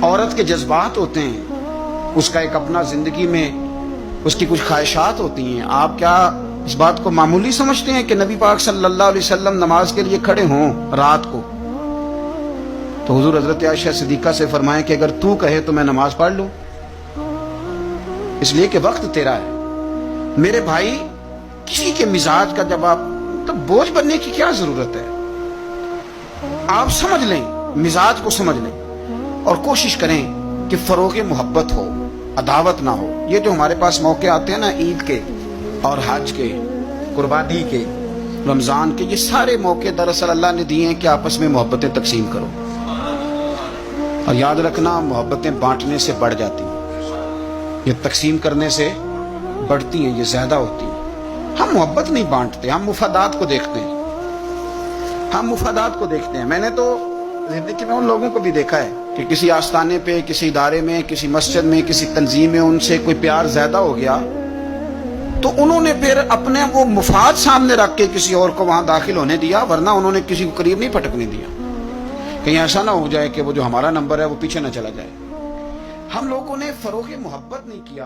عورت کے جذبات ہوتے ہیں، اس کا ایک اپنا زندگی میں اس کی کچھ خواہشات ہوتی ہیں. آپ کیا اس بات کو معمولی سمجھتے ہیں کہ نبی پاک صلی اللہ علیہ وسلم نماز کے لیے کھڑے ہوں رات کو تو حضور حضرت عائشہ صدیقہ سے فرمائیں کہ اگر تو کہے تو میں نماز پڑھ لوں، اس لیے کہ وقت تیرا ہے. میرے بھائی، کسی کے مزاج کا جب آپ تو بوجھ بننے کی کیا ضرورت ہے؟ آپ سمجھ لیں، مزاج کو سمجھ لیں اور کوشش کریں کہ فروغ محبت ہو، عداوت نہ ہو. یہ جو ہمارے پاس موقع آتے ہیں نا، عید کے اور حج کے، قربانی کے، رمضان کے، یہ سارے موقع دراصل اللہ نے دیے ہیں کہ آپس میں محبتیں تقسیم کرو. اور یاد رکھنا، محبتیں بانٹنے سے بڑھ جاتی ہیں، یہ تقسیم کرنے سے بڑھتی ہیں، یہ زیادہ ہوتی ہیں. ہم محبت نہیں بانٹتے، ہم مفادات کو دیکھتے ہیں. ہم مفادات کو دیکھتے ہیں. میں نے تو زندگی میں ان لوگوں کو بھی دیکھا ہے کہ کسی آستانے پہ، کسی ادارے میں، کسی مسجد میں، کسی تنظیم میں ان سے کوئی پیار زیادہ ہو گیا تو انہوں نے پھر اپنے وہ مفاد سامنے رکھ کے کسی اور کو وہاں داخل ہونے دیا، ورنہ انہوں نے کسی کو قریب نہیں پھٹکنے دیا. کہیں ایسا نہ ہو جائے کہ وہ جو ہمارا نمبر ہے وہ پیچھے نہ چلا جائے. ہم لوگوں نے فروغ محبت نہیں کیا.